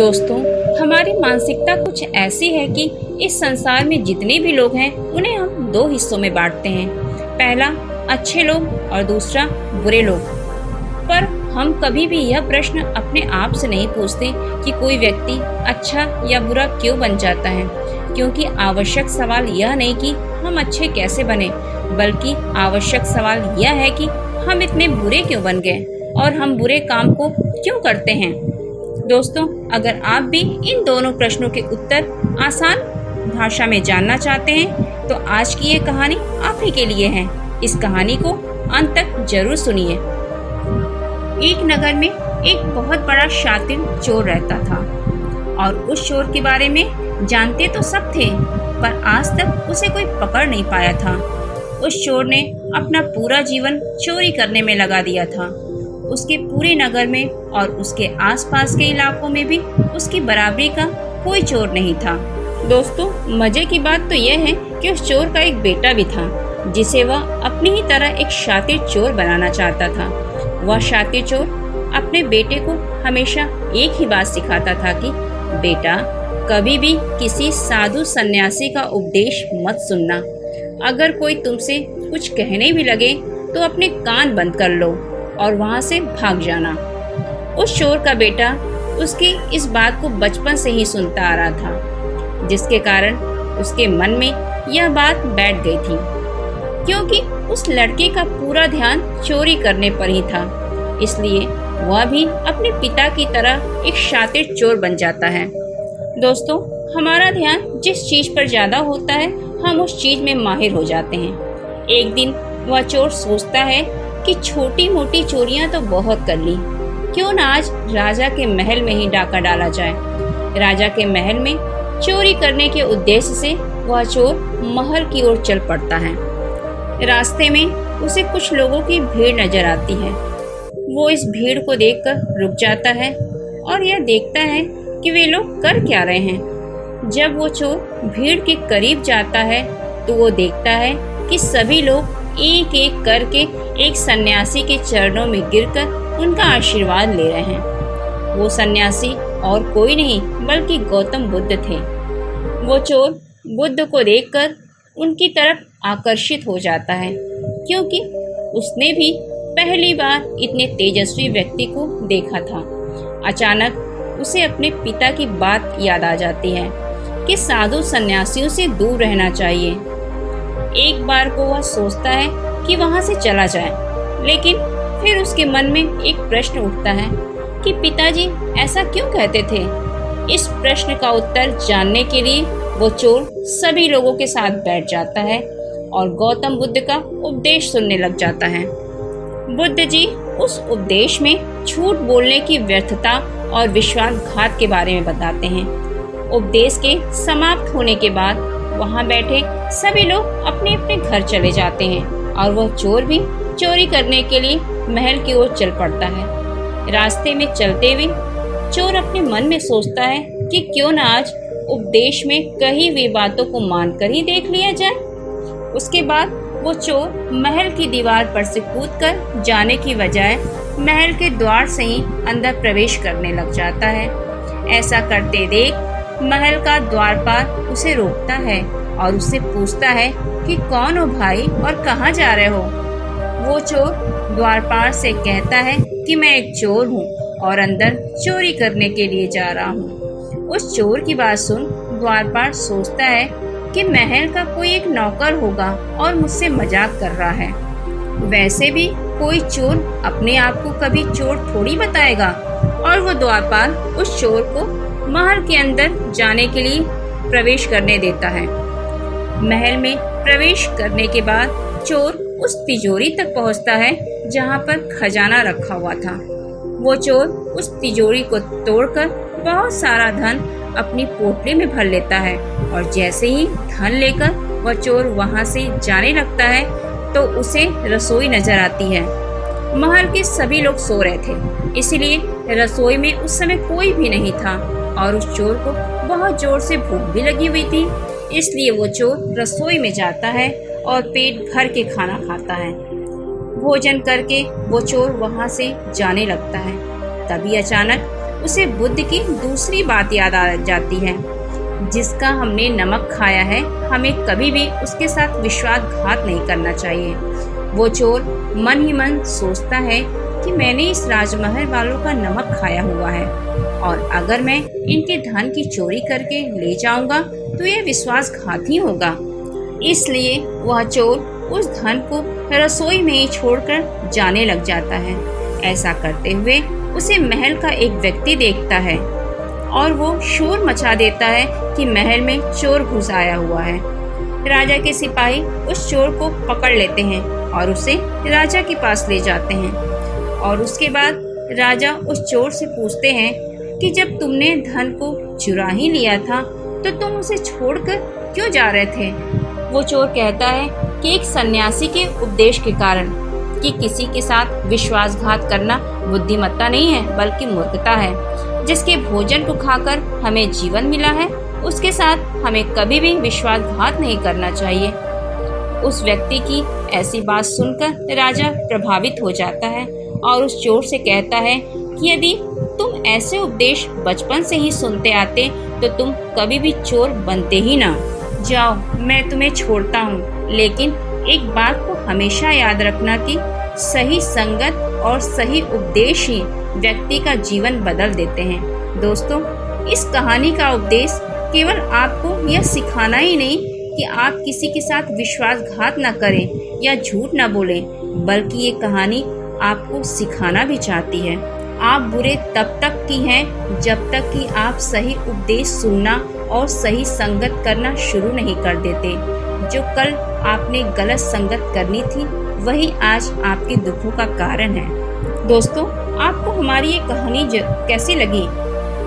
दोस्तों, हमारी मानसिकता कुछ ऐसी है कि इस संसार में जितने भी लोग हैं उन्हें हम दो हिस्सों में बांटते हैं। पहला अच्छे लोग और दूसरा बुरे लोग। पर हम कभी भी यह प्रश्न अपने आप से नहीं पूछते कि कोई व्यक्ति अच्छा या बुरा क्यों बन जाता है, क्योंकि आवश्यक सवाल यह नहीं कि हम अच्छे कैसे बने, बल्कि आवश्यक सवाल यह है कि हम इतने बुरे क्यों बन गए और हम बुरे काम को क्यों करते हैं। दोस्तों, अगर आप भी इन दोनों प्रश्नों के उत्तर आसान भाषा में जानना चाहते हैं तो आज की ये कहानी आप ही के लिए है। इस कहानी को अंत तक जरूर सुनिए। एक नगर में एक बहुत बड़ा शातिर चोर रहता था और उस चोर के बारे में जानते तो सब थे, पर आज तक उसे कोई पकड़ नहीं पाया था। उस चोर ने अपना पूरा जीवन चोरी करने में लगा दिया था। उसके पूरे नगर में और उसके आसपास के इलाकों में भी उसकी बराबरी का कोई चोर नहीं था। दोस्तों, मजे की बात तो यह है कि उस चोर का एक बेटा भी था, जिसे वह अपनी ही तरह एक शातिर चोर बनाना चाहता था। वह शातिर चोर अपने बेटे को हमेशा एक ही बात सिखाता था कि बेटा, कभी भी किसी साधु सन्यासी का उपदेश मत सुनना। अगर कोई तुमसे कुछ कहने भी लगे तो अपने कान बंद कर लो और वहाँ से भाग जाना। उस चोर का बेटा उसकी इस बात को बचपन से ही सुनता आ रहा था, जिसके कारण उसके मन में यह बात बैठ गई थी, क्योंकि उस लड़के का पूरा ध्यान चोरी करने पर ही था। इसलिए वह भी अपने पिता की तरह एक शातिर चोर बन जाता है। दोस्तों, हमारा ध्यान जिस चीज पर ज्यादा होता है हम उस चीज में माहिर हो जाते हैं। एक दिन वह चोर सोचता है कि छोटी मोटी चोरियां तो बहुत कर ली, क्यों ना आज राजा के महल में ही डाका डाला जाए। राजा के महल में चोरी करने के उद्देश्य से वह चोर महल की ओर चल पड़ता है। रास्ते में उसे कुछ लोगों की भीड़ नजर आती है। वो इस भीड़ को देखकर रुक जाता है और यह देखता है कि वे लोग कर क्या रहे हैं। जब वो चोर भीड़ के करीब जाता है तो वो देखता है कि सभी लोग एक एक करके एक सन्यासी के चरणों में गिरकर उनका आशीर्वाद ले रहे हैं। वो सन्यासी और कोई नहीं बल्कि गौतम बुद्ध थे। वो चोर बुद्ध को देखकर उनकी तरफ आकर्षित हो जाता है, क्योंकि उसने भी पहली बार इतने तेजस्वी व्यक्ति को देखा था। अचानक उसे अपने पिता की बात याद आ जाती है कि साधु सन्यासियों से दूर रहना चाहिए। एक बार को वह सोचता है कि वहां से चला जाए, लेकिन फिर उसके मन में एक प्रश्न उठता है कि पिताजी ऐसा क्यों कहते थे। इस प्रश्न का उत्तर जानने के लिए वो चोर सभी लोगों के साथ बैठ जाता है और गौतम बुद्ध का उपदेश सुनने लग जाता है। बुद्ध जी उस उपदेश में झूठ बोलने की व्यर्थता और विश्वासघात के बारे में बताते हैं। उपदेश के समाप्त होने के बाद वहाँ बैठे सभी लोग अपने अपने घर चले जाते हैं और वह चोर भी चोरी करने के लिए महल की ओर चल पड़ता है। रास्ते में चलते हुए चोर अपने मन में सोचता है कि क्यों न आज उपदेश में कही हुई बातों को मानकर ही देख लिया जाए। उसके बाद वो चोर महल की दीवार पर से कूदकर जाने की बजाय महल के द्वार से ही अंदर प्रवेश करने लग जाता है। ऐसा करते देख महल का द्वारपाल उसे रोकता है और उससे पूछता है कि कौन हो भाई और कहाँ जा रहे हो। वो चोर द्वारपाल से कहता है कि मैं एक चोर हूँ और अंदर चोरी करने के लिए जा रहा हूँ। उस चोर की बात सुन द्वारपाल सोचता है कि महल का कोई एक नौकर होगा और मुझसे मजाक कर रहा है। वैसे भी कोई चोर अपने आप को कभी चोर थोड़ी बताएगा। और वो द्वारपाल उस चोर को महल के अंदर जाने के लिए प्रवेश करने देता है। महल में प्रवेश करने के बाद चोर उस तिजोरी तक पहुंचता है जहां पर खजाना रखा हुआ था। वो चोर उस तिजोरी को तोड़कर बहुत सारा धन अपनी पोटली में भर लेता है और जैसे ही धन लेकर वह चोर वहां से जाने लगता है तो उसे रसोई नजर आती है। महल के सभी लोग सो रहे थे, इसलिए रसोई में उस समय कोई भी नहीं था और उस चोर को बहुत जोर से भूख भी लगी हुई थी। इसलिए वो चोर रसोई में जाता है और पेट भर के खाना खाता है। भोजन करके वो चोर वहां से जाने लगता है। तभी अचानक उसे बुद्ध की दूसरी बात याद आ जाती है, जिसका हमने नमक खाया है, हमें कभी भी उसके साथ विश्वासघात नहीं करना चाहिए। वो चोर मन ही मन सोचता है कि मैंने इस राजमहल वालों का नमक खाया हुआ है और अगर मैं इनके धन की चोरी करके ले जाऊंगा तो यह विश्वासघात ही होगा। इसलिए वह चोर उस धन को रसोई में ही छोड़कर जाने लग जाता है। ऐसा करते हुए उसे महल का एक व्यक्ति देखता है और वो शोर मचा देता है कि महल में चोर घुस आया हुआ है। राजा के सिपाही उस चोर को पकड़ लेते हैं और उसे राजा के पास ले जाते हैं और उसके बाद राजा उस चोर से पूछते हैं कि जब तुमने धन को चुरा ही लिया था तो तुम उसे छोड़कर क्यों जा रहे थे? वो चोर कहता है कि एक सन्यासी के उपदेश के कारण कि किसी के साथ विश्वासघात करना बुद्धिमत्ता नहीं है बल्कि मूर्खता है। जिसके भोजन को खाकर हमें जीवन मिला है उसके साथ हमें कभी भी विश्वासघात नहीं करना चाहिए। उस व्यक्ति की ऐसी बात सुनकर राजा प्रभावित हो जाता है और उस चोर से कहता है कि यदि तुम ऐसे उपदेश बचपन से ही सुनते आते तो तुम कभी भी चोर बनते ही ना। जाओ, मैं तुम्हें छोड़ता हूँ, लेकिन एक बात को हमेशा याद रखना कि सही संगत और सही उपदेश ही व्यक्ति का जीवन बदल देते हैं। दोस्तों, इस कहानी का उपदेश केवल आपको यह सिखाना ही नहीं कि आप किसी के साथ विश्वासघात न करें या झूठ न बोलें, बल्कि ये कहानी आपको सिखाना भी चाहती है। आप बुरे तब तक की हैं जब तक कि आप सही उपदेश सुनना और सही संगत करना शुरू नहीं कर देते। जो कल आपने गलत संगत करनी थी वही आज आपके दुखों का कारण है। दोस्तों, आपको हमारी ये कहानी कैसी लगी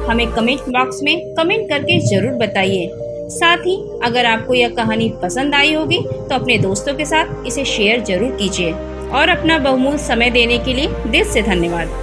हमें कमेंट बॉक्स में कमेंट करके ज़रूर बताइए। साथ ही अगर आपको यह कहानी पसंद आई होगी तो अपने दोस्तों के साथ इसे शेयर जरूर कीजिए और अपना बहुमूल्य समय देने के लिए दिल से धन्यवाद।